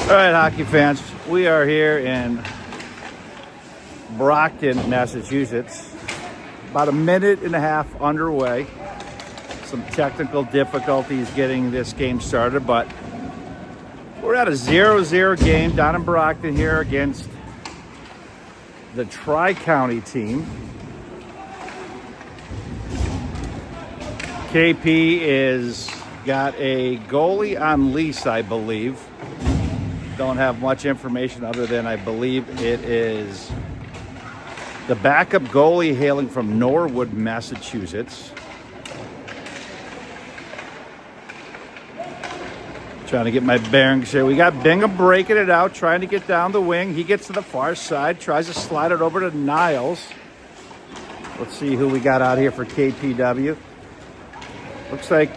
All right, hockey fans, we are here in Brockton, Massachusetts. About a minute and a half underway. Some technical difficulties getting this game started, but we're at a 0-0 game down in Brockton here against the Tri-County team. KP is got a goalie on lease, I believe. Don't have much information other than I believe it is the backup goalie hailing from Norwood, Massachusetts. Trying to get my bearings here. We got Bingham breaking it out, trying to get down the wing. He gets to the far side, tries to slide it over to Niles. Let's see who we got out here for KPW. Looks like,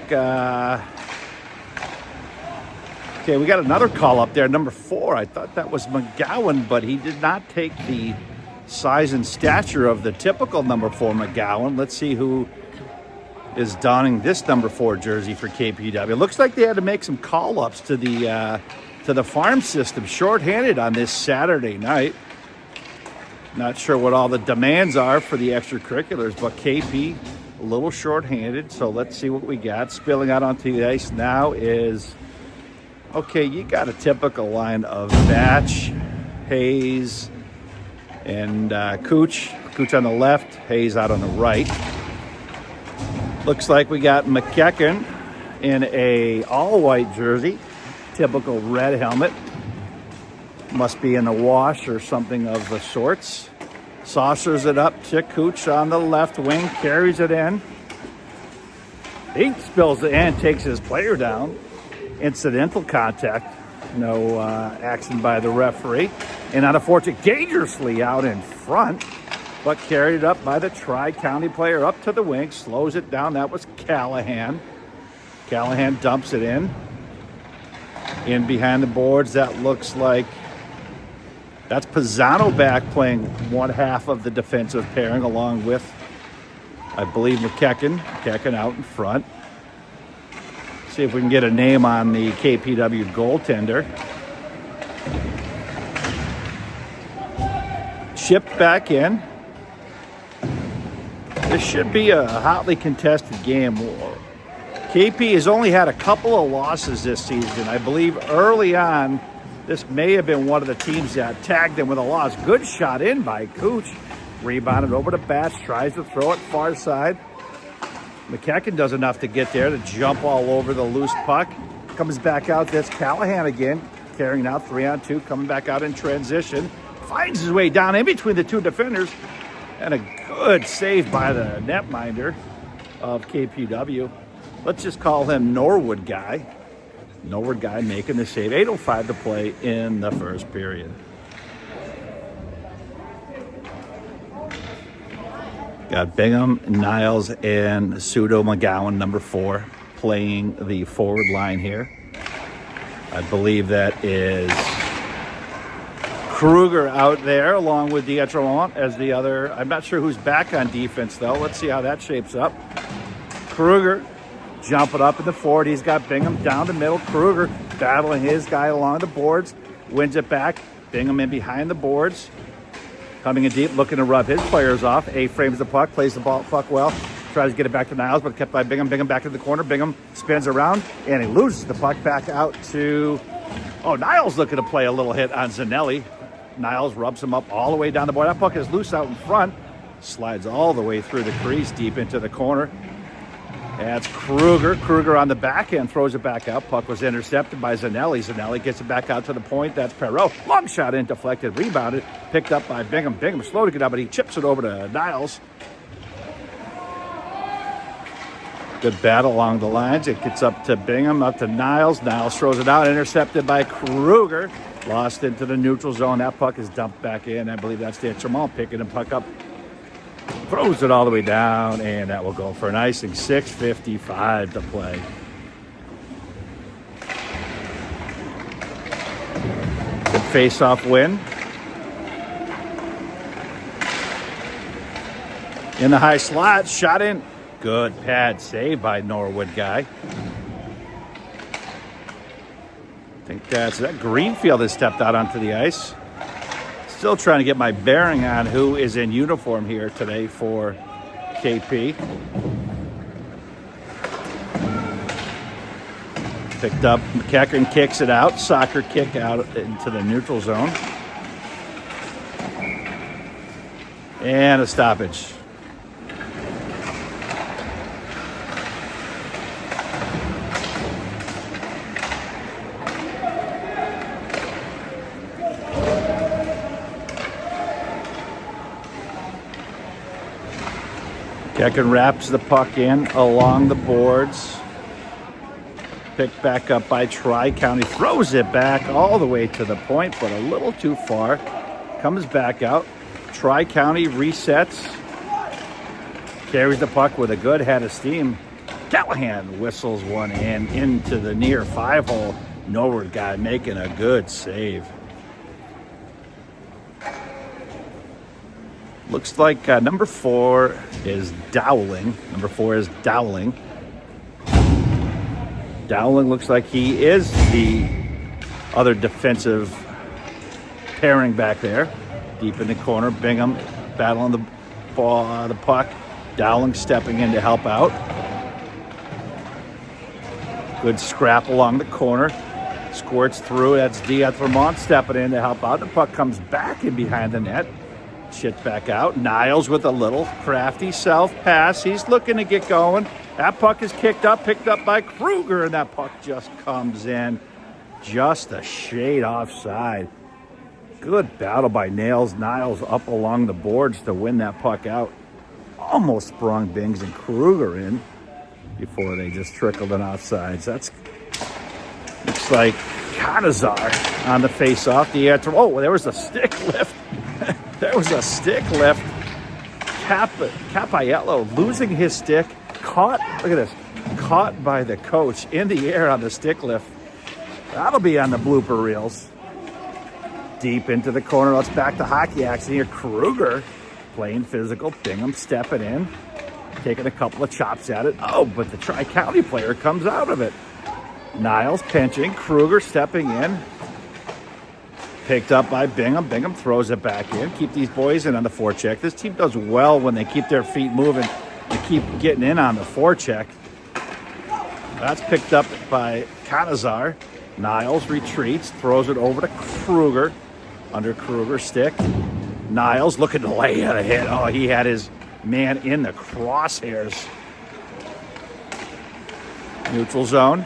okay, we got another call up there, number 4. I thought that was McGowan, but he did not take the size and stature of the typical number 4 McGowan. Let's see who is donning this number 4 jersey for KPW. It looks like they had to make some call-ups to the farm system, shorthanded on this Saturday night. Not sure what all the demands are for the extracurriculars, but KP a little shorthanded, so let's see what we got. Spilling out onto the ice now is, okay, you got a typical line of Batch, Hayes, and Cooch. Cooch on the left, Hayes out on the right. Looks like we got McEachern in a all-white jersey, typical red helmet. Must be in a wash or something of the sorts. Saucers it up to Cooch on the left wing, carries it in. He spills it in, takes his player down. Incidental contact, no action by the referee. And unfortunately, dangerously out in front, but carried up by the Tri-County player up to the wing, slows it down. That was Callahan. Callahan dumps it in. In behind the boards, that looks like that's Pisano back playing one half of the defensive pairing along with, I believe, McEachern. McEachern out in front. See if we can get a name on the KPW goaltender. Chipped back in. This should be a hotly contested game. KP has only had a couple of losses this season. I believe early on, this may have been one of the teams that tagged them with a loss. Good shot in by Cooch. Rebounded over to Batch, tries to throw it far side. McEachern does enough to get there to jump all over the loose puck. Comes back out. That's Callahan again, carrying out 3-on-2, coming back out in transition. Finds his way down in between the two defenders. And a good save by the netminder of KPW. Let's just call him Norwood guy. Norwood guy making the save. 8:05 to play in the first period. Got Bingham, Niles, and Pseudo McGowan, number 4, playing the forward line here. I believe that is Kruger out there along with Dietremont as the other. I'm not sure who's back on defense, though. Let's see how that shapes up. Kruger jumping up in the forward. He's got Bingham down the middle. Kruger battling his guy along the boards. Wins it back. Bingham in behind the boards. Coming in deep, looking to rub his players off. A frames the puck, plays the puck well. Tries to get it back to Niles, but kept by Bingham. Bingham back to the corner. Bingham spins around, and he loses the puck back out to... Oh, Niles looking to play a little hit on Zanelli. Niles rubs him up all the way down the board. That puck is loose out in front. Slides all the way through the crease, deep into the corner. That's Kruger. Kruger on the backhand throws it back out. Puck was intercepted by Zanelli. Zanelli gets it back out to the point. That's Perreault. Long shot in, deflected, rebounded, picked up by Bingham. Bingham slow to get up, but he chips it over to Niles. Good battle along the lines. It gets up to Bingham, up to Niles. Niles throws it out, intercepted by Kruger. Lost into the neutral zone. That puck is dumped back in. I believe that's Dietremont picking the puck up. Throws it all the way down, and that will go for an icing. 6:55 to play. Good face-off win. In the high slot, shot in. Good pad save by Norwood guy. I think that Greenfield has stepped out onto the ice. Still trying to get my bearing on who is in uniform here today for KP. Picked up, McEachern kicks it out. Soccer kick out into the neutral zone. And a stoppage. McEachern wraps the puck in along the boards. Picked back up by Tri-County. Throws it back all the way to the point, but a little too far. Comes back out. Tri-County resets. Carries the puck with a good head of steam. Callahan whistles one in into the near 5-hole. Norward guy making a good save. Looks like number 4 is Dowling. Number 4 is Dowling. Dowling looks like he is the other defensive pairing back there. Deep in the corner, Bingham battling the ball, the puck. Dowling stepping in to help out. Good scrap along the corner. Squirts through. That's Diaz Vermont stepping in to help out. The puck comes back in behind the net. Shit back out. Niles with a little crafty self pass. He's looking to get going. That puck is picked up by Kruger, and that puck just comes in just a shade offside. Good battle by Niles up along the boards to win that puck out. Almost sprung Bings and Kruger in before they just trickled in offsides. Looks like Canizar on the face-off. There was a stick lift. There was a stick lift. Capaiello losing his stick. Caught by the coach in the air on the stick lift. That'll be on the blooper reels. Deep into the corner. Let's back to hockey action here. Kruger playing physical. Bingham stepping in. Taking a couple of chops at it. Oh, but the Tri-County player comes out of it. Niles pinching. Kruger stepping in. Picked up by Bingham. Bingham throws it back in. Keep these boys in on the forecheck. This team does well when they keep their feet moving and keep getting in on the forecheck. That's picked up by Canizar. Niles retreats, throws it over to Kruger. Under Kruger's stick. Niles looking to lay out a hit. Oh, he had his man in the crosshairs. Neutral zone.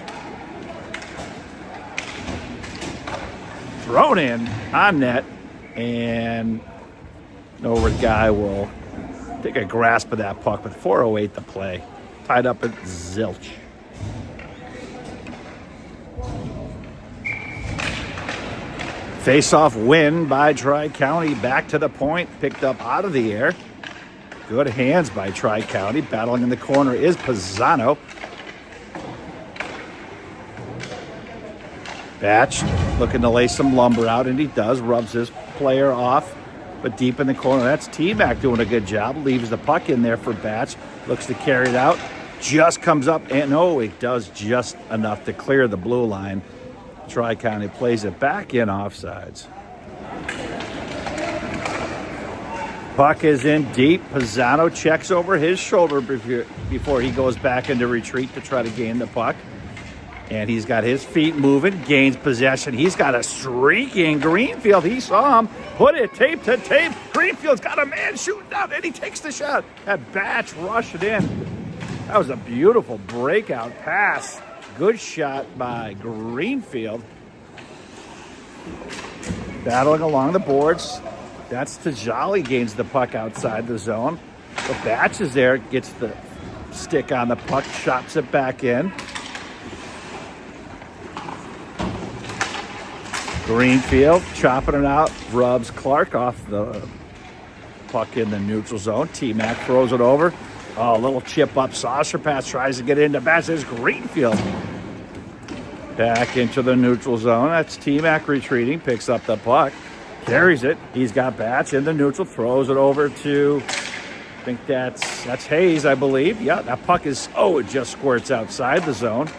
Thrown in on net, and Norward guy will take a grasp of that puck, but 4:08 to play. Tied up at zilch. Face-off win by Tri-County. Back to the point, picked up out of the air. Good hands by Tri-County. Battling in the corner is Pisano. Batch looking to lay some lumber out, and he does. Rubs his player off, but deep in the corner. That's T-Mac doing a good job. Leaves the puck in there for Batch. Looks to carry it out. Just comes up, and it does just enough to clear the blue line. Tri-County plays it back in offsides. Puck is in deep. Pisano checks over his shoulder before he goes back into retreat to try to gain the puck. And he's got his feet moving, gains possession. He's got a streak in Greenfield. He saw him, put it tape to tape. Greenfield's got a man shooting down, and he takes the shot. That Batch rushed it in. That was a beautiful breakout pass. Good shot by Greenfield. Battling along the boards. That's Tajali gains the puck outside the zone. The Batch is there, gets the stick on the puck, chops it back in. Greenfield chopping it out, rubs Clark off the puck in the neutral zone. T-Mac throws it over. Oh, a little chip up. Saucer pass tries to get into Batch. There's Greenfield. Back into the neutral zone. That's T-Mac retreating, picks up the puck, carries it. He's got Batch in the neutral, throws it over to, I think that's Hayes, I believe. Yeah, that puck is, it just squirts outside the zone.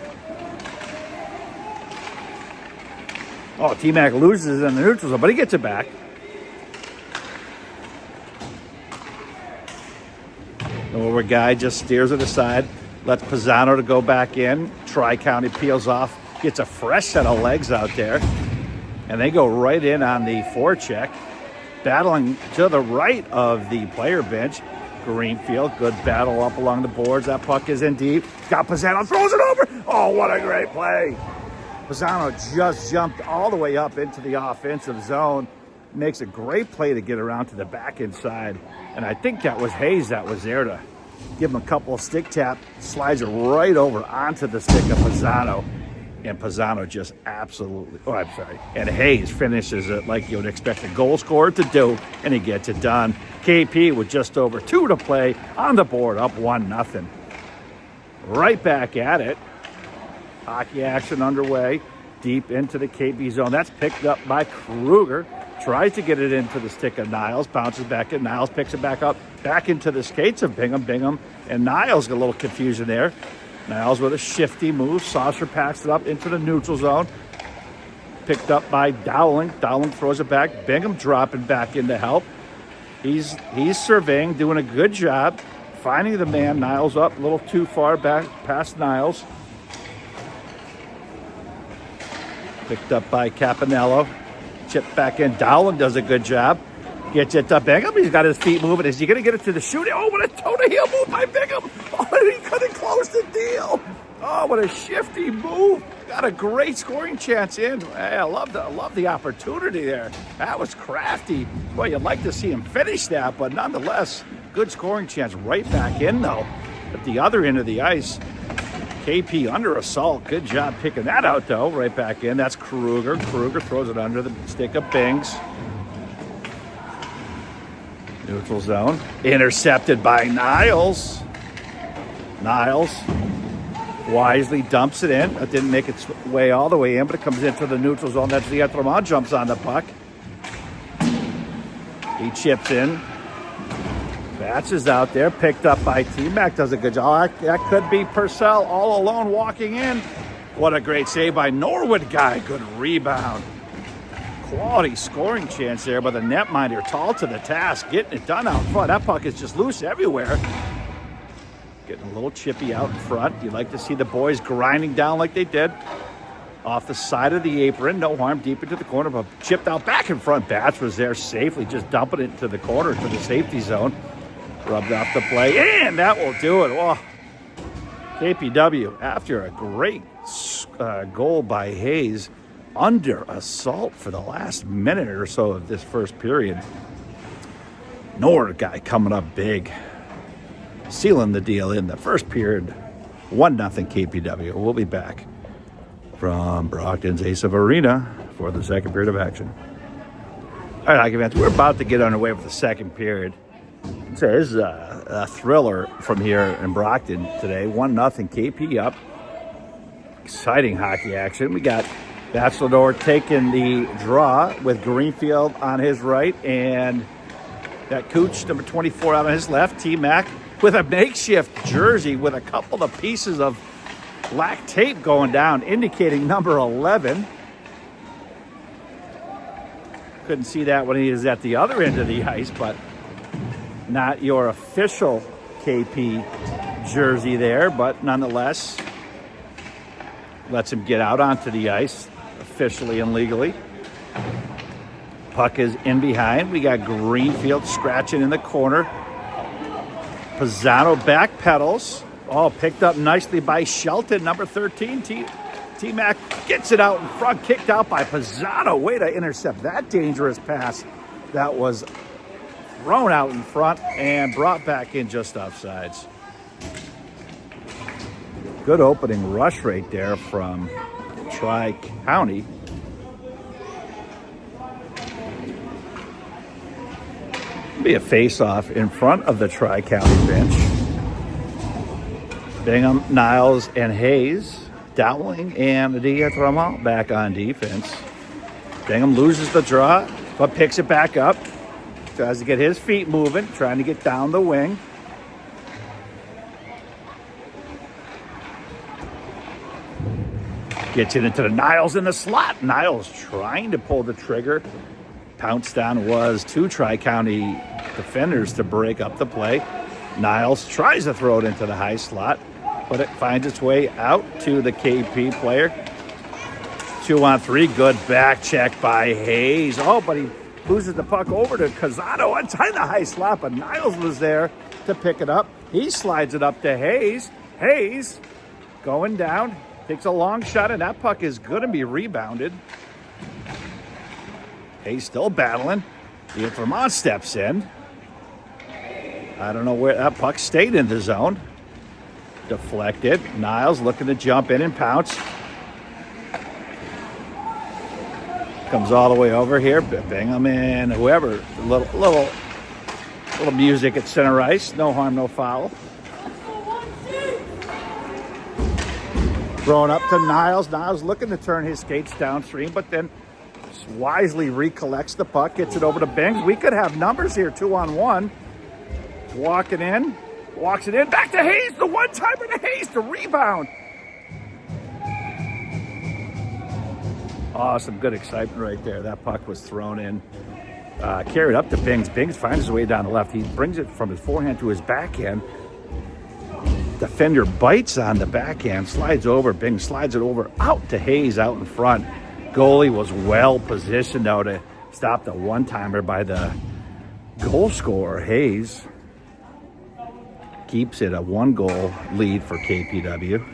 Oh, T-Mac loses in the neutral zone, but he gets it back. The over guy just steers it aside, lets Pisano to go back in. Tri-County peels off, gets a fresh set of legs out there, and they go right in on the forecheck. Battling to the right of the player bench. Greenfield, good battle up along the boards. That puck is in deep. Got Pisano, throws it over. Oh, what a great play. Pisano just jumped all the way up into the offensive zone. Makes a great play to get around to the back inside. And I think that was Hayes that was there to give him a couple of stick tap. Slides it right over onto the stick of Pisano. And Pisano just absolutely, and Hayes finishes it like you would expect a goal scorer to do, and he gets it done. KP with just over 2 to play on the board, up 1-0. Right back at it. Hockey action underway, deep into the KP zone. That's picked up by Kruger. Tries to get it into the stick of Niles, bounces back at Niles, picks it back up, back into the skates of Bingham. Bingham and Niles get a little confusion there. Niles with a shifty move. Saucer passed it up into the neutral zone. Picked up by Dowling. Dowling throws it back. Bingham dropping back in to help. He's surveying, doing a good job. Finding the man. Niles up a little too far back past Niles. Picked up by Capanello. Chipped back in. Dowling does a good job. Gets it to Bingham. He's got his feet moving. Is he going to get it to the shooting? Oh, what a toe-to-heel move by Bingham. Oh, he couldn't close the deal. Oh, what a shifty move. Got a great scoring chance in. Hey, I love the opportunity there. That was crafty. Well, you'd like to see him finish that, but nonetheless, good scoring chance right back in, though. At the other end of the ice, KP under assault. Good job picking that out, though. Right back in. That's Kruger. Kruger throws it under the stick of Bings. Neutral zone. Intercepted by Niles. Niles wisely dumps it in. It didn't make its way all the way in, but it comes into the neutral zone. That's the Etremont jumps on the puck. He chips in. Bats is out there. Picked up by T-Mac. Does a good job. That could be Purcell all alone walking in. What a great save by Norwood guy. Good rebound. Quality scoring chance there, but the netminder tall to the task, getting it done out front. That puck is just loose everywhere. Getting a little chippy out in front. You'd like to see the boys grinding down like they did. Off the side of the apron, no harm, deep into the corner, but chipped out back in front. Bats was there safely, just dumping it into the corner to the safety zone. Rubbed off the play, and that will do it. Oh, KPW, after a great goal by Hayes, under assault for the last minute or so of this first period. Nord guy coming up big, sealing the deal in the first period. 1-0 KPW. We'll be back from Brockton's Ace of Arena for the second period of action. All right, hockey fans, we're about to get underway with the second period. So this is a thriller from here in Brockton today. 1-0 KP up. Exciting hockey action. We got Bachelor taking the draw with Greenfield on his right, and that Cooch, number 24, out on his left. T-Mac with a makeshift jersey with a couple of pieces of black tape going down, indicating number 11. Couldn't see that when he was at the other end of the ice, but not your official KP jersey there, but nonetheless, lets him get out onto the ice. Officially and legally. Puck is in behind. We got Greenfield scratching in the corner. Pisano back pedals. Oh, picked up nicely by Shelton, number 13. T-Mac gets it out in front, kicked out by Pisano. Way to intercept that dangerous pass. That was thrown out in front and brought back in just offsides. Good opening rush right there from Tri-County. Be a face-off in front of the Tri-County bench. Bingham, Niles, and Hayes. Dowling and D'Etremont back on defense. Bingham loses the draw, but picks it back up. Tries to get his feet moving, trying to get down the wing. Gets it into the Niles in the slot. Niles trying to pull the trigger. Pounced down was two Tri-County defenders to break up the play. Niles tries to throw it into the high slot, but it finds its way out to the KP player. 2-on-3, good back check by Hayes. Oh, but he loses the puck over to Casado inside the high slot, but Niles was there to pick it up. He slides it up to Hayes. Hayes going down, takes a long shot, and that puck is going to be rebounded. Hayes still battling. Ian Vermont steps in. I don't know where that puck stayed in the zone. Deflected. Niles looking to jump in and pounce. Comes all the way over here. Bingham and whoever. Little music at center ice. No harm, no foul. Throwing up to Niles. Niles looking to turn his skates downstream, but then wisely recollects the puck, gets it over to Bings. We could have numbers here, 2-on-1. Walking in, walks it in, back to Hayes, the one-timer to Hayes, the rebound. Oh, some good excitement right there. That puck was thrown in, carried up to Bings. Bings finds his way down the left. He brings it from his forehand to his backhand. Defender bites on the backhand, slides over. Bings slides it over out to Hayes out in front. Goalie was well positioned now to stop the one-timer by the goal scorer, Hayes. Keeps it a 1-goal lead for KPW.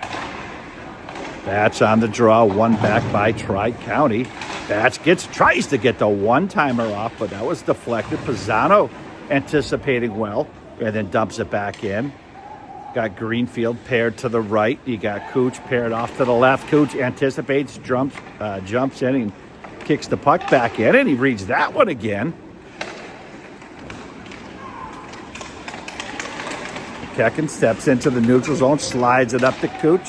Bats on the draw, one back by Tri-County. Bats tries to get the one-timer off, but that was deflected. Pisano anticipating well, and then dumps it back in. Got Greenfield paired to the right. You got Cooch paired off to the left. Cooch anticipates, jumps in and kicks the puck back in, and he reads that one again. Kekin steps into the neutral zone, slides it up to Cooch.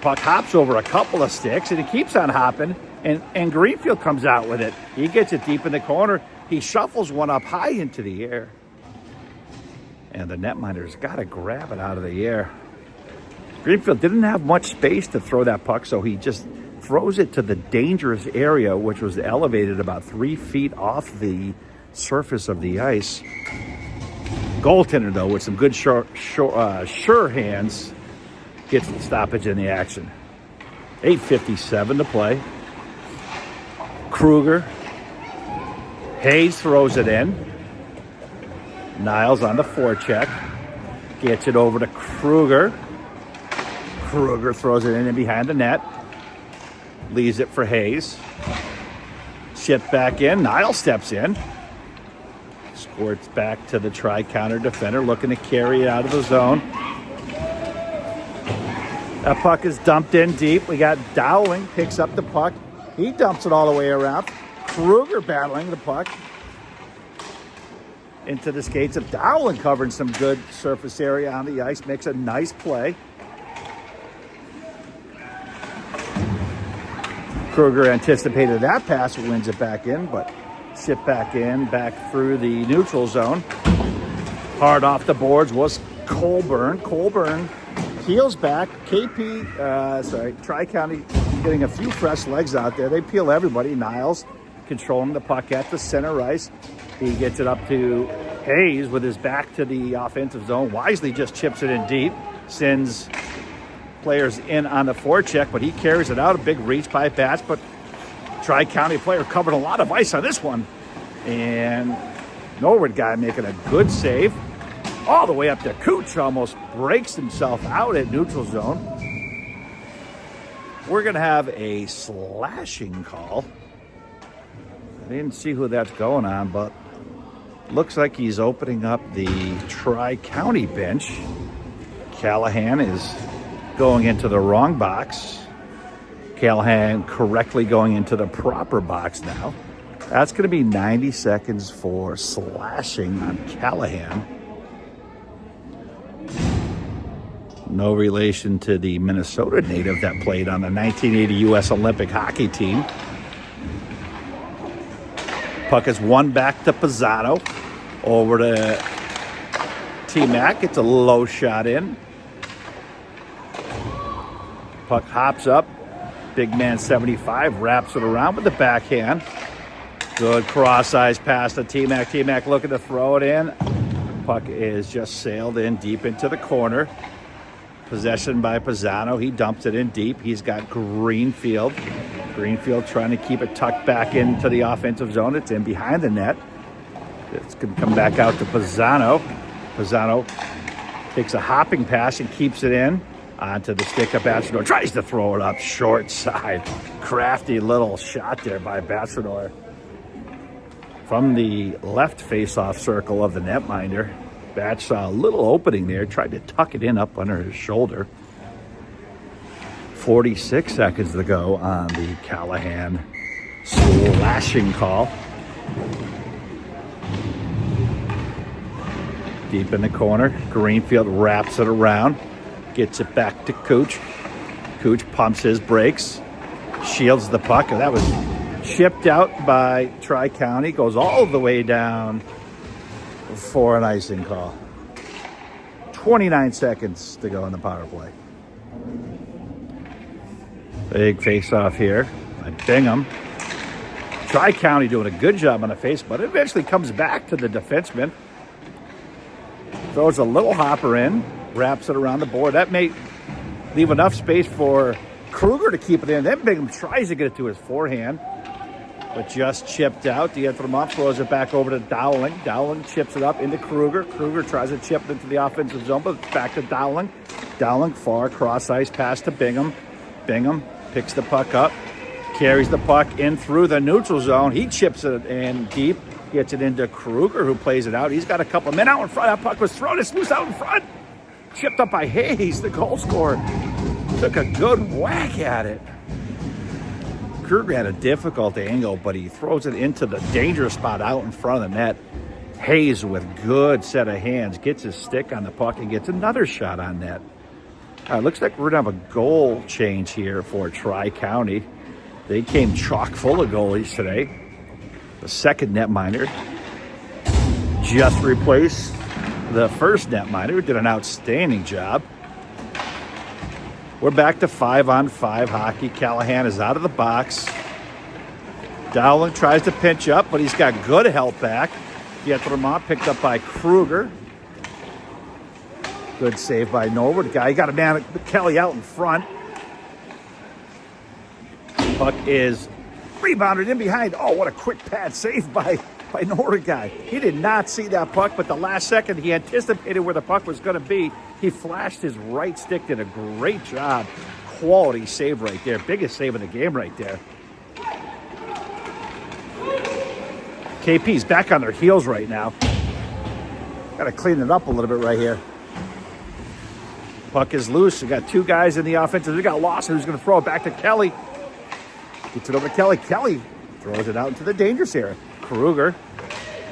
Puck hops over a couple of sticks, and he keeps on hopping, and Greenfield comes out with it. He gets it deep in the corner. He shuffles one up high into the air. And the netminder's got to grab it out of the air. Greenfield didn't have much space to throw that puck, so he just throws it to the dangerous area, which was elevated about 3 feet off the surface of the ice. Goaltender, though, with some good sure hands, gets the stoppage in the action. 8:57 to play. Kruger. Hayes throws it in. Niles on the forecheck. Gets it over to Kruger. Kruger throws it in and behind the net. Leaves it for Hayes. Shipped back in. Niles steps in. Squirts back to the Tri-Counter defender, looking to carry it out of the zone. That puck is dumped in deep. We got Dowling, picks up the puck. He dumps it all the way around. Kruger battling the puck into the skates of Dowling, covering some good surface area on the ice. Makes a nice play. Kruger anticipated that pass, wins it back in, but shipped back in, back through the neutral zone. Hard off the boards was Colburn. Colburn peels back. Tri-County getting a few fresh legs out there. They peel everybody. Niles controlling the puck at the center ice. He gets it up to Hayes with his back to the offensive zone. Wisely just chips it in deep. Sends players in on the forecheck, but he carries it out. A big reach by Bats, but Tri-County player covered a lot of ice on this one. And Norwood guy making a good save. All the way up to Cooch, almost breaks himself out at neutral zone. We're going to have a slashing call. I didn't see who that's going on, but looks like he's opening up the Tri-County bench. Callahan is going into the wrong box. Callahan correctly going into the proper box now. That's going to be 90 seconds for slashing on Callahan. No relation to the Minnesota native that played on the 1980 U.S. Olympic hockey team. Puck is won back to Pisano. Over to T-Mac. It's a low shot in. Puck hops up. Big man 75 wraps it around with the backhand. Good cross-ice pass to T-Mac. T-Mac looking to throw it in. Puck is just sailed in deep into the corner. Possession by Pisano. He dumps it in deep. He's got Greenfield. Greenfield trying to keep it tucked back into the offensive zone. It's in behind the net. It's going to come back out to Pisano. Pisano takes a hopping pass and keeps it in. Onto the stick of Bachelor. Tries to throw it up short side. Crafty little shot there by Bachelor. From the left face-off circle of the netminder. Batch saw a little opening there. Tried to tuck it in up under his shoulder. 46 seconds to go on the Callahan slashing call. Deep in the corner. Greenfield wraps it around. Gets it back to Cooch. Cooch pumps his brakes. Shields the puck. And that was chipped out by Tri-County. Goes all the way down for an icing call. 29 seconds to go in the power play. Big face-off here by Bingham. Tri-County doing a good job on the face, but it eventually comes back to the defenseman. Throws a little hopper in. Wraps it around the board. That may leave enough space for Kruger to keep it in. Then Bingham tries to get it to his forehand, but just chipped out. Dietrich throws it back over to Dowling. Dowling chips it up into Kruger. Kruger tries to chip it into the offensive zone, but back to Dowling. Dowling far cross-ice pass to Bingham. Bingham picks the puck up, carries the puck in through the neutral zone. He chips it in deep, gets it into Kruger, who plays it out. He's got a couple men out in front. That puck was thrown. It's loose out in front. Chipped up by Hayes, the goal scorer. Took a good whack at it. Kruger had a difficult angle, but he throws it into the dangerous spot out in front of the net. Hayes, with good set of hands, gets his stick on the puck and gets another shot on net. Looks like we're going to have a goal change here for Tri-County. They came chock full of goalies today. The second netminder just replaced the first netminder, who did an outstanding job. We're back to 5-on-5 hockey. Callahan is out of the box. Dowling tries to pinch up, but he's got good help back. Dietrich picked up by Kruger. Good save by Norwood. Guy got a man, Kelly out in front. Puck is rebounded in behind. Oh, what a quick pad save by Norwood guy. He did not see that puck, but the last second he anticipated where the puck was going to be. He flashed his right stick, did a great job. Quality save right there. Biggest save of the game right there. KP's back on their heels right now. Got to clean it up a little bit right here. Puck is loose. We got two guys in the offensive. We got Lawson, who's going to throw it back to Kelly. Gets it over to Kelly. Kelly throws it out into the dangerous area. Kruger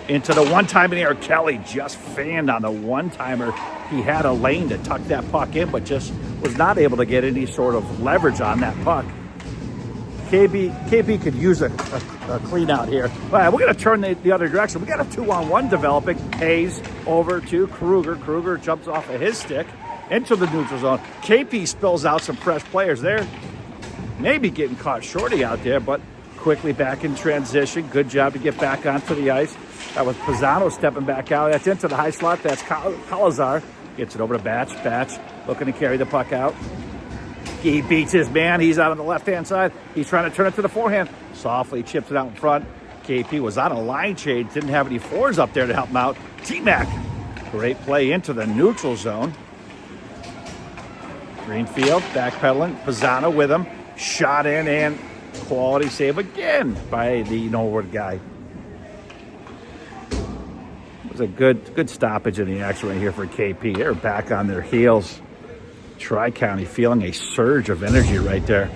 into the one-time in the air. Kelly just fanned on the one-timer. He had a lane to tuck that puck in, but just was not able to get any sort of leverage on that puck. KB could use a clean out here. All right, we're going to turn the other direction. We got a 2-on-1 developing. Hayes over to Kruger. Kruger jumps off of his stick into the neutral zone. KP spills out some fresh players there. Maybe getting caught shorty out there, but quickly back in transition. Good job to get back onto the ice. That was Pisano stepping back out. That's into the high slot. That's Calazar. Gets it over to Batch. Batch looking to carry the puck out. He beats his man. He's out on the left-hand side. He's trying to turn it to the forehand. Softly chips it out in front. KP was on a line change. Didn't have any fours up there to help him out. T-Mac. Great play into the neutral zone. Greenfield backpedaling. Pisano with him. Shot in and quality save again by the Norwood guy. It was a good stoppage in the action right here for KP. They're back on their heels. Tri-County feeling a surge of energy right there.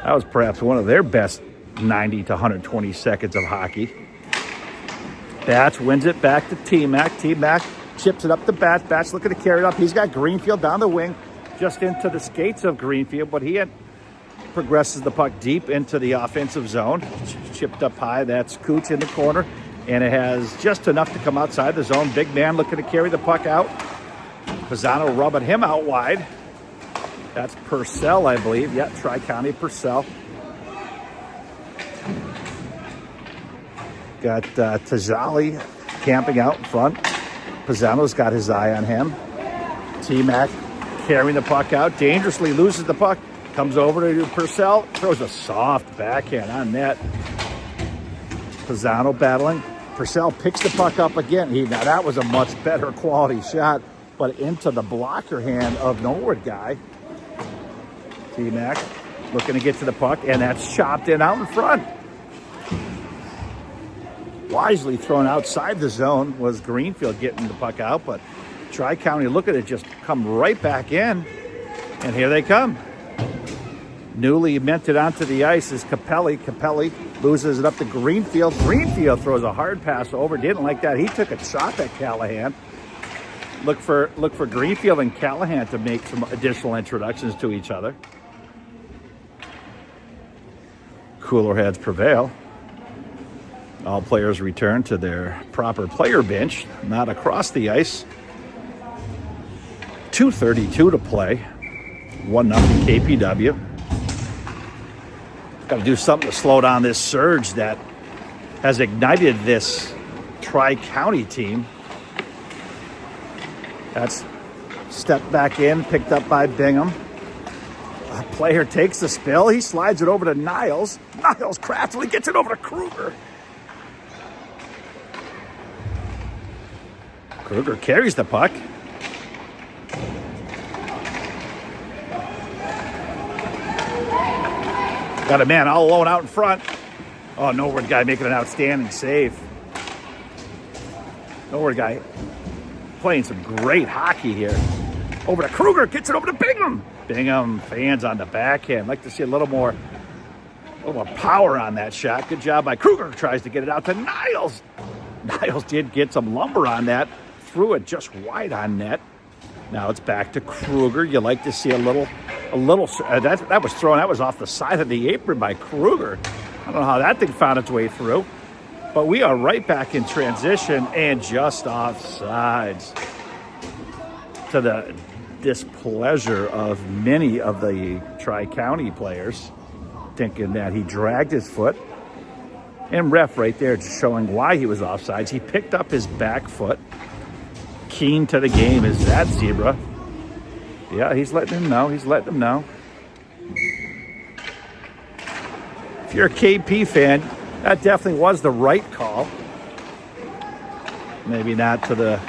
That was perhaps one of their best 90 to 120 seconds of hockey. Batch wins it back to T-Mac. T-Mac chips it up to Batch. Batch looking to carry it up. He's got Greenfield down the wing, just into the skates of Greenfield, but he progresses the puck deep into the offensive zone. Chipped up high. That's Cooch in the corner, and it has just enough to come outside the zone. Big man looking to carry the puck out. Pisano rubbing him out wide. That's Purcell, I believe. Yeah, Tri-County Purcell. Got Tazali camping out in front. Pisano's got his eye on him. T-Mac carrying the puck out. Dangerously loses the puck. Comes over to Purcell. Throws a soft backhand on net. Pisano battling. Purcell picks the puck up again. Now that was a much better quality shot, but into the blocker hand of Norwood guy. T-Mac looking to get to the puck, and that's chopped in out in front. Wisely thrown outside the zone was Greenfield getting the puck out, but Tri-County, look at it, just come right back in, and here they come. Newly minted onto the ice is Capelli. Capelli loses it up to Greenfield. Greenfield throws a hard pass over. Didn't like that. He took a shot at Callahan. Look for Greenfield and Callahan to make some additional introductions to each other. Cooler heads prevail. All players return to their proper player bench, not across the ice. 2:32 to play. 1-0 KPW. Got to do something to slow down this surge that has ignited this Tri-County team. That's stepped back in, picked up by Bingham. A player takes the spill. He slides it over to Niles. Niles craftily gets it over to Kruger. Kruger carries the puck. Got a man all alone out in front. Oh, Norwood guy making an outstanding save. Norwood guy playing some great hockey here. Over to Kruger, gets it over to Bingham. Bingham fans on the backhand. Like to see a little more power on that shot. Good job by Kruger. Tries to get it out to Niles. Niles did get some lumber on that. Threw it just wide on net. Now it's back to Kruger. You like to see a little. That was thrown. That was off the side of the apron by Kruger. I don't know how that thing found its way through. But we are right back in transition and just off sides. To the displeasure of many of the Tri-County players, thinking that he dragged his foot. And ref right there just showing why he was offsides. He picked up his back foot. Keen to the game is that Zebra. Yeah, he's letting him know. He's letting him know. If you're a KP fan, that definitely was the right call. Maybe not to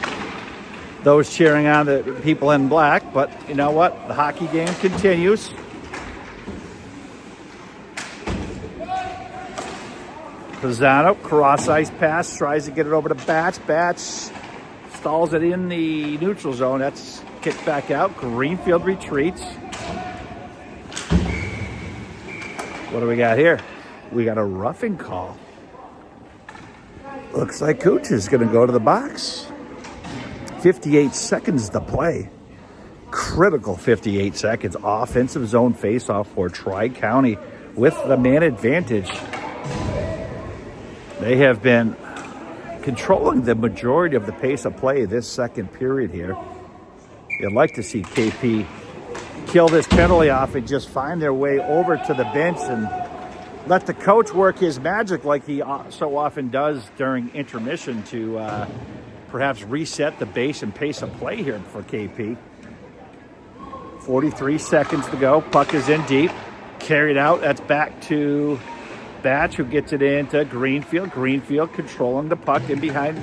those cheering on the people in black, but you know what? The hockey game continues. Pisano, cross ice pass, tries to get it over to Batch. Batch stalls it in the neutral zone. That's kicked back out. Greenfield retreats. What do we got here? We got a roughing call. Looks like Cooch is going to go to the box. 58 seconds to play. Critical 58 seconds. Offensive zone faceoff for Tri-County with the man advantage. They have been controlling the majority of the pace of play this second period here. You'd like to see KP kill this penalty off and just find their way over to the bench and let the coach work his magic like he so often does during intermission to perhaps reset the base and pace of play here for KP. 43 seconds to go. Puck is in deep. Carried out. That's back to Batch, who gets it into Greenfield. Greenfield controlling the puck in behind,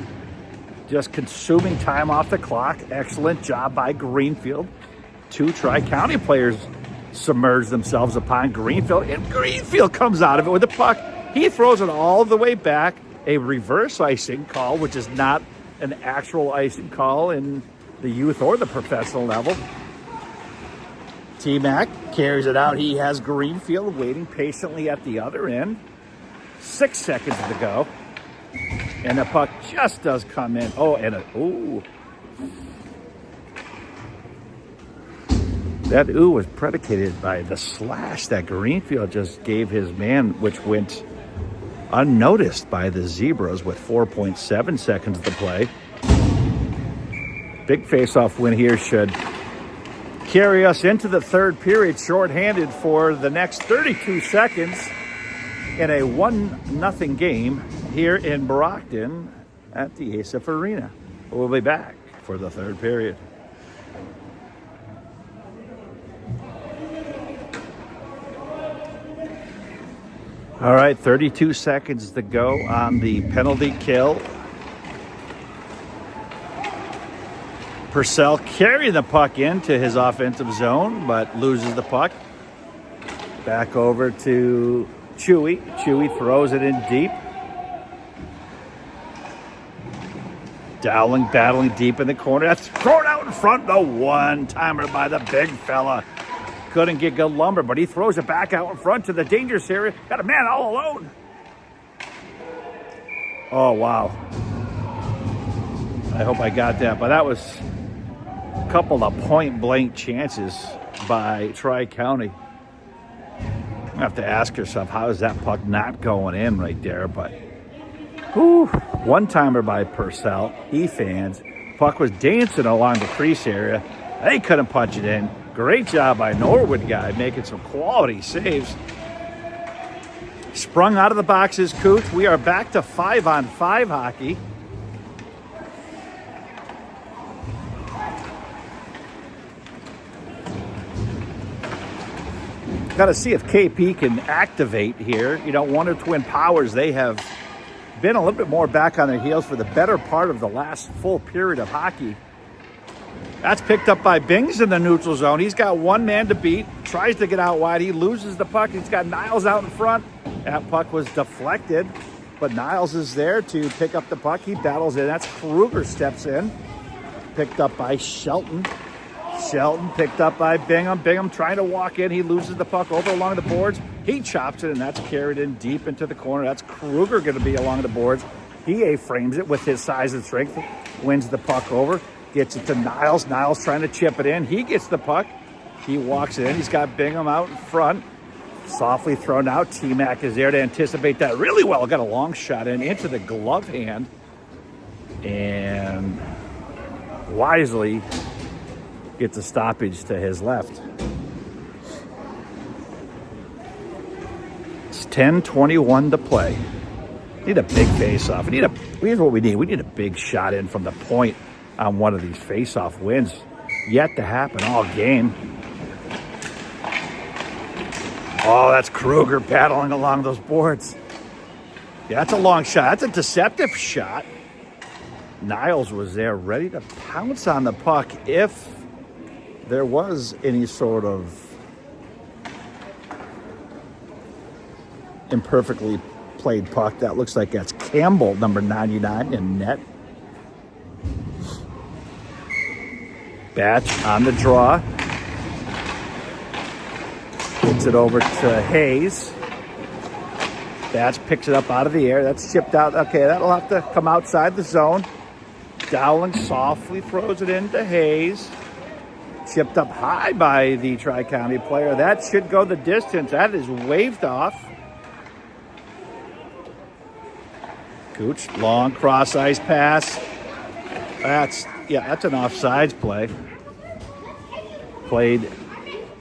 just consuming time off the clock. Excellent job by Greenfield. Two Tri-County players submerge themselves upon Greenfield, and Greenfield comes out of it with the puck. He throws it all the way back. A reverse icing call, which is not an actual icing call in the youth or the professional level. T-Mac carries it out. He has Greenfield waiting patiently at the other end. 6 seconds to go. And the puck just does come in. That was predicated by the slash that Greenfield just gave his man, which went unnoticed by the Zebras with 4.7 seconds to play. Big face-off win here should carry us into the third period shorthanded for the next 32 seconds in a 1-0 game here in Brockton at the Asif Arena. We'll be back for the third period. All right, 32 seconds to go on the penalty kill. Purcell carrying the puck into his offensive zone, but loses the puck. Back over to Chewy. Chewy throws it in deep. Dowling battling deep in the corner. That's thrown out in front. The one-timer by the big fella. Couldn't get good lumber, but he throws it back out in front to the dangerous area. Got a man all alone. Oh, wow. I hope I got that, but that was a couple of point-blank chances by Tri-County. You have to ask yourself, how is that puck not going in right there? But whew, one-timer by Purcell. He fans. Puck was dancing along the crease area. They couldn't punch it in. Great job by Norwood guy making some quality saves. Sprung out of the boxes, Cooch. We are back to 5-on-5 hockey. Got to see if KP can activate here. You know, Wonder Twin Powers, they have been a little bit more back on their heels for the better part of the last full period of hockey. That's picked up by Bings in the neutral zone. He's got one man to beat. Tries to get out wide. He loses the puck. He's got Niles out in front. That puck was deflected, but Niles is there to pick up the puck. He battles in. That's Kruger steps in. Picked up by Shelton. Shelton picked up by Bingham. Bingham trying to walk in. He loses the puck over along the boards. He chops it, and that's carried in deep into the corner. That's Kruger going to be along the boards. He A-frames it with his size and strength. Wins the puck over. Gets it to Niles. Niles trying to chip it in. He gets the puck. He walks it in. He's got Bingham out in front. Softly thrown out. T-Mac is there to anticipate that really well. Got a long shot in into the glove hand. And wisely gets a stoppage to his left. It's 10:21 to play. Need a big face-off. Here's what we need. We need a big shot in from the point on one of these face-off wins. Yet to happen all game. Oh, that's Kruger paddling along those boards. Yeah, that's a long shot. That's a deceptive shot. Niles was there ready to pounce on the puck if there was any sort of imperfectly played puck. That looks like that's Campbell, number 99, in net. Batch on the draw. Gets it over to Hayes. Batch picks it up out of the air. That's chipped out. Okay, that'll have to come outside the zone. Dowling softly throws it into Hayes. Chipped up high by the Tri-County player. That should go the distance. That is waved off. Cooch, long cross-ice pass. That's an offsides play. Played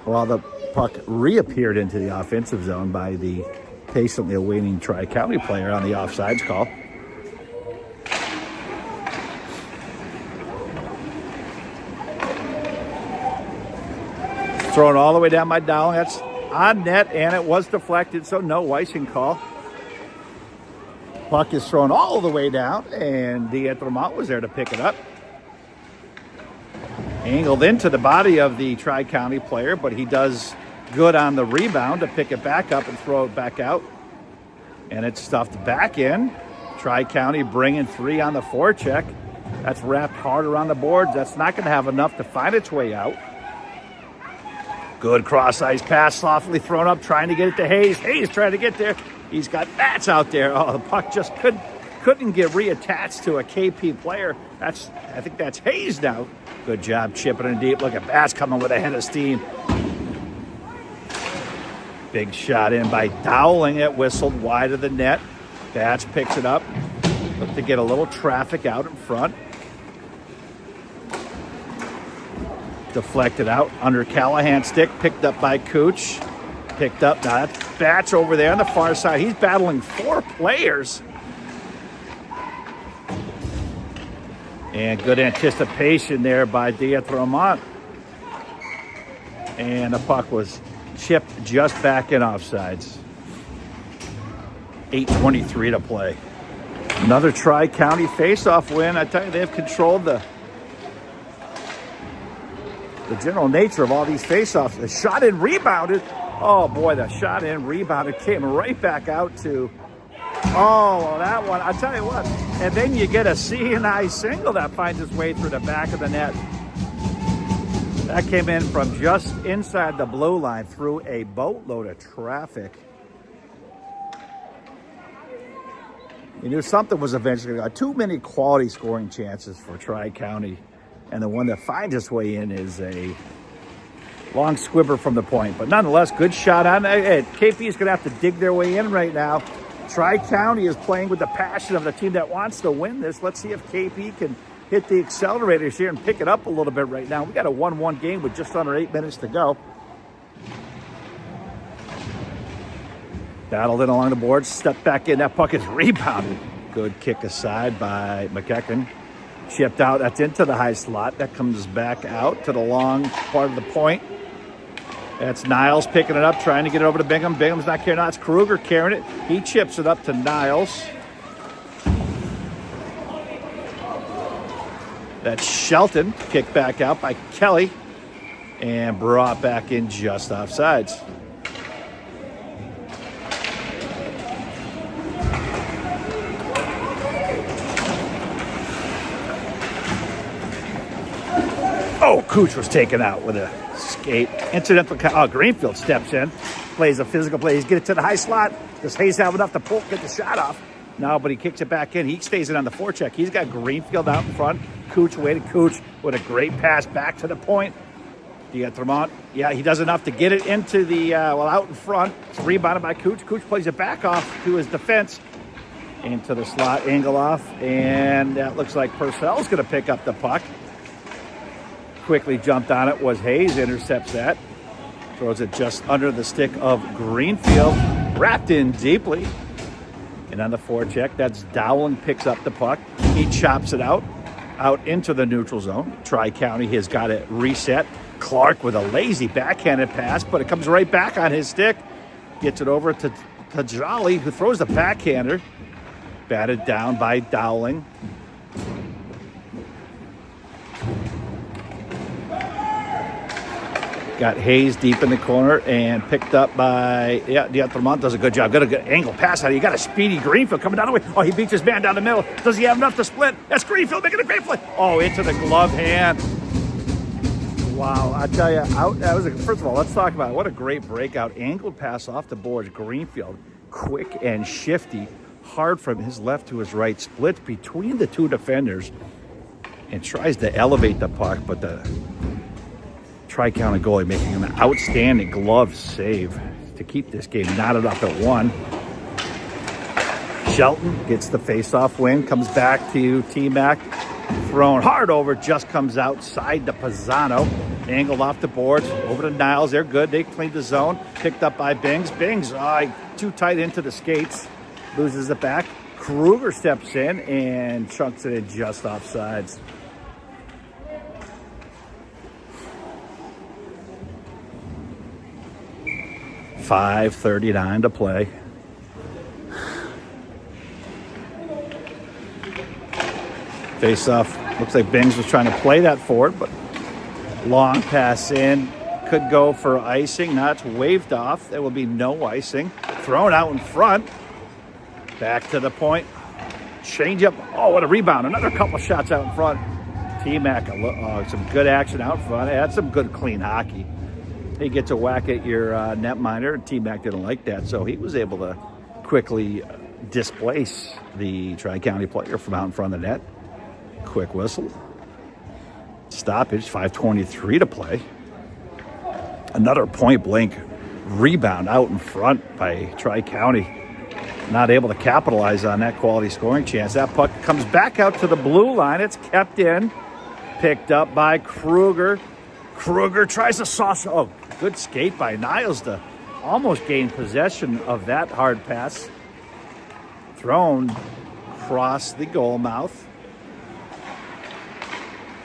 while the puck reappeared into the offensive zone by the patiently awaiting Tri-County player on the offsides call. Thrown all the way down by Dowling. That's on net, and it was deflected, so no icing call. Puck is thrown all the way down, and D'Entremont was there to pick it up. Angled into the body of the Tri-County player, but he does good on the rebound to pick it back up and throw it back out. And it's stuffed back in. Tri-County bringing 3 on the forecheck. That's wrapped hard around the boards. That's not going to have enough to find its way out. Good cross-ice pass, softly thrown up, trying to get it to Hayes. Hayes trying to get there. He's got Bats out there. Oh, the puck just couldn't get reattached to a KP player. I think that's Hayes now. Good job chipping it deep. Look at Bats coming with a head of steam. Big shot in by Dowling. It whistled wide of the net. Bats picks it up. Look to get a little traffic out in front. Deflected out under Callahan's stick. Picked up by Cooch. Picked up. Now that's Batch over there on the far side. He's battling 4 players. And good anticipation there by D'Entremont. And the puck was chipped just back in offsides. 8:23 to play. Another Tri-County face-off win. I tell you, they've controlled the general nature of all these face-offs. The shot in rebounded. Oh boy, the shot in rebounded came right back out to, well, that one. I'll tell you what. And then you get a C&I single that finds its way through the back of the net. That came in from just inside the blue line through a boatload of traffic. You knew something was eventually going to go. Too many quality scoring chances for Tri-County. And the one that finds its way in is a long squibber from the point. But nonetheless, good shot on it. KP is going to have to dig their way in right now. Tri-County is playing with the passion of the team that wants to win this. Let's see if KP can hit the accelerators here and pick it up a little bit right now. We got a 1-1 game with just under 8 minutes to go. Battled in along the boards, stepped back in. That puck is rebounded. Good kick aside by McEachern. Chipped out. That's into the high slot. That comes back out to the long part of the point. That's Niles picking it up, trying to get it over to Bingham. Bingham's not carrying it. It's Kruger carrying it. He chips it up to Niles. That's Shelton. Kicked back out by Kelly. And brought back in just offsides. Oh, Cooch was taken out with a skate. Incidental. Greenfield steps in, plays a physical play. He's get it to the high slot. Does Hayes have enough to get the shot off? No, but he kicks it back in. He stays in on the forecheck. He's got Greenfield out in front. Cooch waited. Cooch with a great pass back to the point. D'Entremont, he does enough to get it into the, out in front. It's rebounded by Cooch. Cooch plays it back off to his defense. Into the slot, Engeloff. And that looks like Purcell's going to pick up the puck. Quickly jumped on it was Hayes, intercepts that. Throws it just under the stick of Greenfield. Wrapped in deeply. And on the forecheck, that's Dowling picks up the puck. He chops it out into the neutral zone. Tri-County has got it reset. Clark with a lazy backhanded pass, but it comes right back on his stick. Gets it over to Jolly, who throws the backhander. Batted down by Dowling. Got Hayes deep in the corner and picked up by, D'Entremont does a good job. Got a good angle pass out. You got a speedy Greenfield coming down the way. Oh, he beats his man down the middle. Does he have enough to split? That's Greenfield making a great play. Oh, into the glove hand. Wow, I tell you, first of all, let's talk about it. What a great breakout. Angled pass off the boards. Greenfield, quick and shifty. Hard from his left to his right. Splits between the two defenders and tries to elevate the puck, but the Tri-County goalie making an outstanding glove save to keep this game knotted up at 1. Shelton gets the face-off win, comes back to T-Mac, thrown hard over, just comes outside to Pisano. Angled off the boards, over to Niles. They're good. They cleaned the zone. Picked up by Bings. Bings, too tight into the skates. Loses it back. Kruger steps in and chunks it in just offsides. .5:39 to play. Face-off. Looks like Bings was trying to play that forward, but long pass in. Could go for icing. Now it's waved off. There will be no icing. Thrown out in front. Back to the point. Change up. Oh, what a rebound. Another couple shots out in front. T-Mac, some good action out front. That's some good clean hockey. He gets a whack at your netminder, and T-Mac didn't like that, so he was able to quickly displace the Tri-County player from out in front of the net. Quick whistle. Stoppage, 5:23 to play. Another point-blank rebound out in front by Tri-County. Not able to capitalize on that quality scoring chance. That puck comes back out to the blue line. It's kept in. Picked up by Kruger. Kruger tries to sauce. Oh, good skate by Niles to almost gain possession of that hard pass. Thrown across the goal mouth.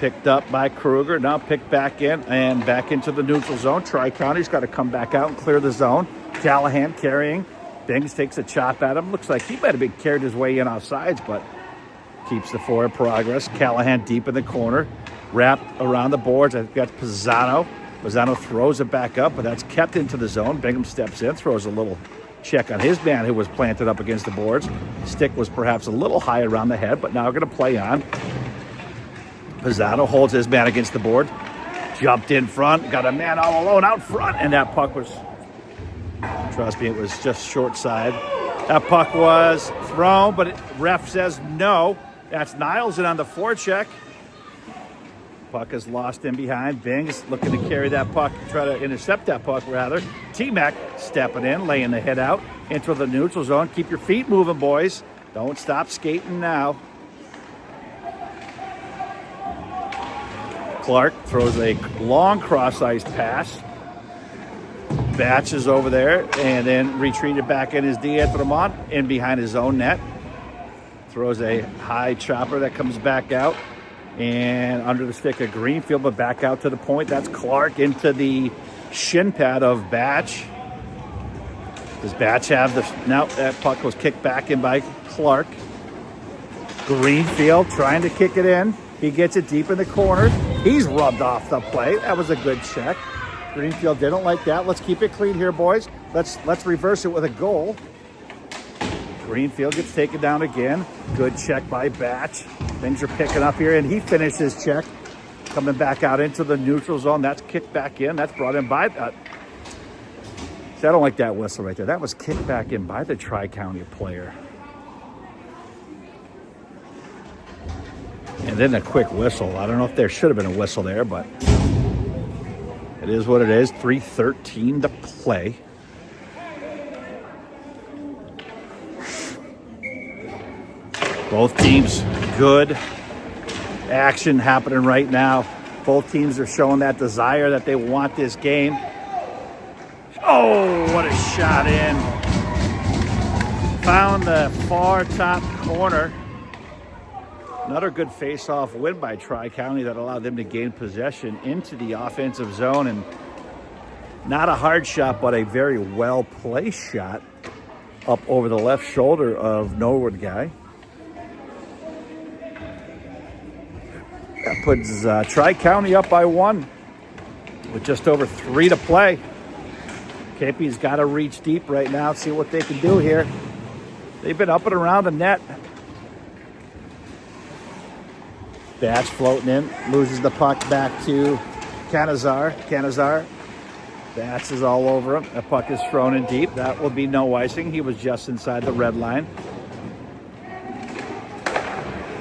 Picked up by Kruger. Now picked back in and back into the neutral zone. Tri-County's got to come back out and clear the zone. Callahan carrying. Bings takes a chop at him. Looks like he might have been carried his way in offsides, but keeps the forward progress. Callahan deep in the corner. Wrapped around the boards. I've got Pisano. Pisano throws it back up, but that's kept into the zone. Bingham steps in, throws a little check on his man who was planted up against the boards. Stick was perhaps a little high around the head, but now going to play on. Pisano holds his man against the board. Jumped in front. Got a man all alone out front, and that puck was, trust me, it was just short side. That puck was thrown, but ref says no. That's Niles in on the forecheck. Puck is lost in behind. Bings looking to carry that puck, try to intercept that puck rather. T-Mac stepping in, laying the head out into the neutral zone. Keep your feet moving, boys. Don't stop skating now. Clark throws a long cross-ice pass. Batch is over there and then retreated back in his D'Entremont in behind his own net. Throws a high chopper that comes back out. And under the stick of Greenfield, but back out to the point. That's Clark into the shin pad of Batch. Does Batch have the... No, that puck was kicked back in by Clark. Greenfield trying to kick it in. He gets it deep in the corner. He's rubbed off the play. That was a good check. Greenfield didn't like that. Let's keep it clean here, boys. Let's reverse it with a goal. Greenfield gets taken down again. Good check by Batch. Things are picking up here, and he finished his check. Coming back out into the neutral zone. That's kicked back in. That's brought in by... See, I don't like that whistle right there. That was kicked back in by the Tri-County player. And then a quick whistle. I don't know if there should have been a whistle there, but it is what it is. 3:13 to play. Both teams, good action happening right now. Both teams are showing that desire that they want this game. Oh, what a shot in. Found the far top corner. Another good face-off win by Tri-County that allowed them to gain possession into the offensive zone. And not a hard shot, but a very well-placed shot up over the left shoulder of Norwood guy. That puts Tri-County up by 1 with just over 3 to play. KP's got to reach deep right now, see what they can do here. They've been up and around the net. Batch floating in, loses the puck back to Canizar. Canizar, Batch is all over him. The puck is thrown in deep. That will be no icing. He was just inside the red line.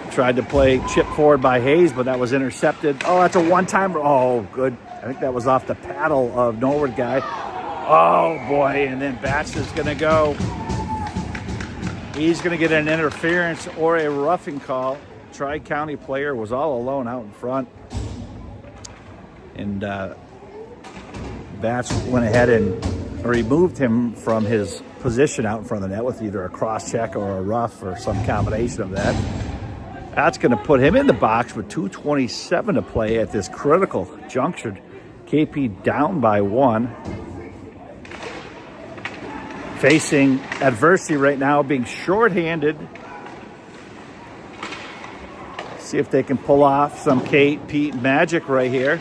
Tried to play chip forward by Hayes, but that was intercepted. Oh, that's a one-timer. Oh, good. I think that was off the paddle of Norwood guy. Oh, boy, and then Batch is going to go. He's going to get an interference or a roughing call. Tri-County player was all alone out in front. And Batch went ahead and removed him from his position out in front of the net with either a cross check or a rough or some combination of that. That's going to put him in the box with 2:27 to play at this critical juncture. KP down by 1. Facing adversity right now, being shorthanded. See if they can pull off some Pete magic right here.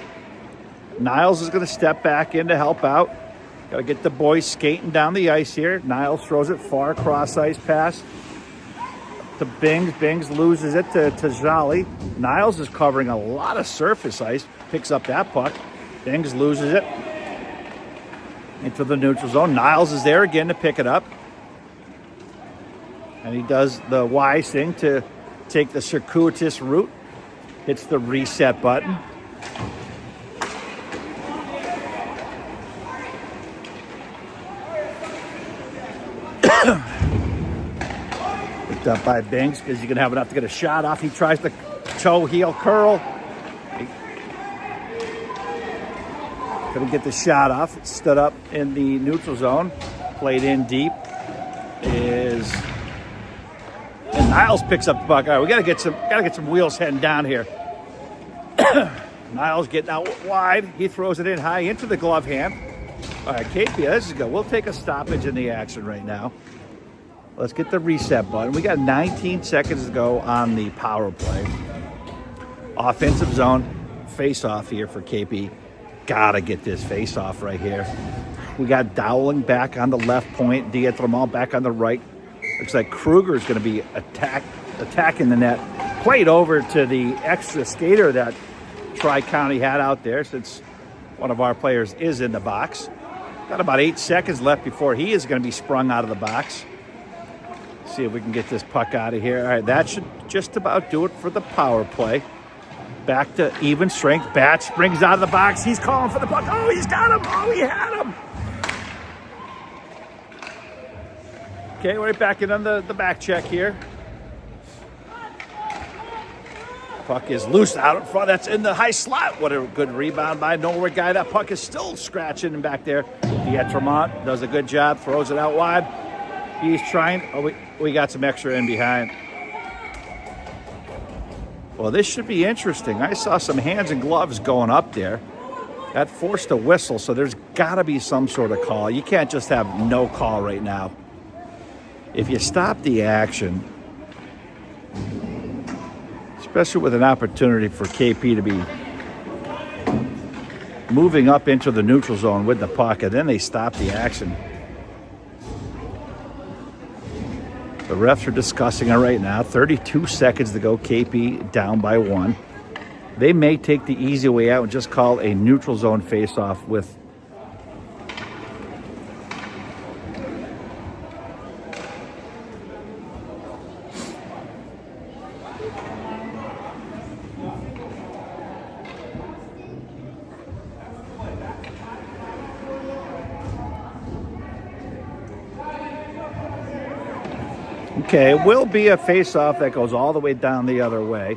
Niles is going to step back in to help out. Got to get the boys skating down the ice here. Niles throws it far cross ice pass to Bings. Bings loses it to Jolly. Niles is covering a lot of surface ice. Picks up that puck. Bings loses it into the neutral zone. Niles is there again to pick it up. And he does the wise thing to take the circuitous route. Hits the reset button. Picked up by Bings because you can have enough to get a shot off. He tries the toe heel curl. Couldn't get the shot off. It stood up in the neutral zone. Played in deep. And Niles picks up the puck. All right, we gotta get some wheels heading down here. Niles getting out wide. He throws it in high into the glove hand. All right, KP, this is good. We'll take a stoppage in the action right now. Let's get the reset button. We got 19 seconds to go on the power play. Offensive zone, face-off here for KP. Gotta get this face-off right here. We got Dowling back on the left point. Dietremont back on the right. Looks like Kruger is going to be attacking the net. Played over to the extra skater that Tri-County had out there, since one of our players is in the box. Got about 8 seconds left before he is going to be sprung out of the box. See if we can get this puck out of here. All right, that should just about do it for the power play. Back to even strength. Batch springs out of the box. He's calling for the puck. Oh, he's got him. Oh, he had him. Okay, right back in on the back check here. Puck is loose out in front. That's in the high slot. What a good rebound by Norwood guy. That puck is still scratching him back there. Dietremont does a good job. Throws it out wide. He's trying. Oh, we got some extra in behind. Well, this should be interesting. I saw some hands and gloves going up there. That forced a whistle, so there's got to be some sort of call. You can't just have no call right now. If you stop the action, especially with an opportunity for KP to be moving up into the neutral zone with the puck, and then they stop the action. The refs are discussing it right now. 32 seconds to go. KP down by 1. They may take the easy way out and just call a neutral zone face-off with Okay, it will be a face-off that goes all the way down the other way.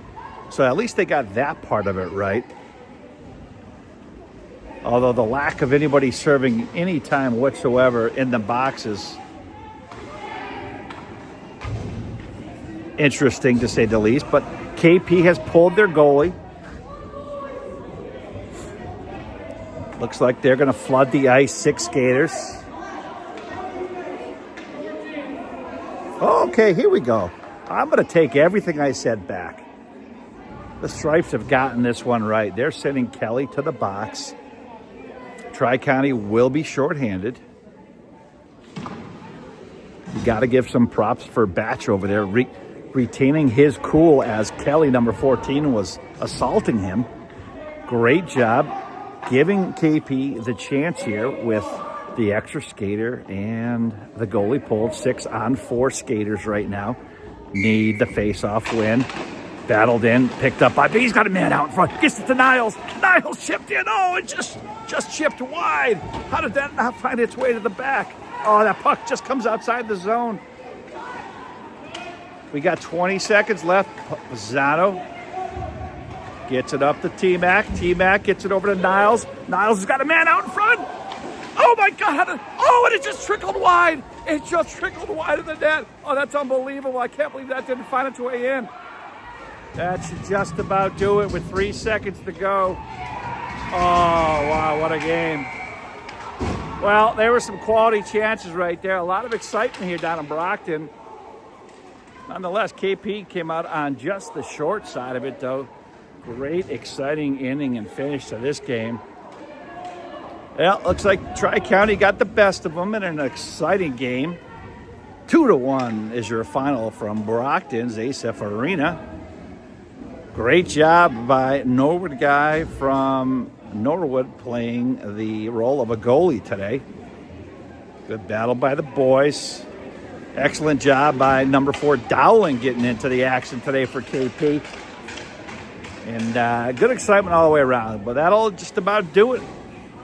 So at least they got that part of it right. Although the lack of anybody serving any time whatsoever in the box is interesting, to say the least. But KP has pulled their goalie. Looks like they're going to flood the ice. 6 skaters. Okay, here we go. I'm going to take everything I said back. The Stripes have gotten this one right. They're sending Kelly to the box. Tri-County will be shorthanded. You got to give some props for Batch over there, retaining his cool as Kelly, number 14, was assaulting him. Great job giving KP the chance here with the extra skater, and the goalie pulled 6 on 4 skaters right now. Need the face-off win. Battled in, picked up by, he's got a man out in front. Gets it to Niles. Niles chipped in. Oh, it just chipped wide. How did that not find its way to the back? Oh, that puck just comes outside the zone. We got 20 seconds left. Zano gets it up to T-Mac. T-Mac gets it over to Niles. Niles has got a man out in front. Oh, my God. Oh, and it just trickled wide. It just trickled wide of the net. Oh, that's unbelievable. I can't believe that didn't find its way in. That should just about do it with 3 seconds to go. Oh, wow, what a game. Well, there were some quality chances right there. A lot of excitement here down in Brockton. Nonetheless, KP came out on just the short side of it, though. Great, exciting inning and finish to this game. Well, looks like Tri-County got the best of them in an exciting game. 2-1 is your final from Brockton's Asef Arena. Great job by Norwood guy from Norwood playing the role of a goalie today. Good battle by the boys. Excellent job by number 4 Dowling getting into the action today for KP. And good excitement all the way around. But that'll just about do it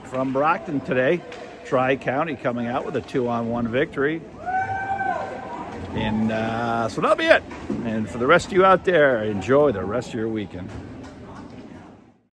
from Brockton today. Tri-County coming out with a 2-on-1 victory. And so that'll be it. And for the rest of you out there, enjoy the rest of your weekend.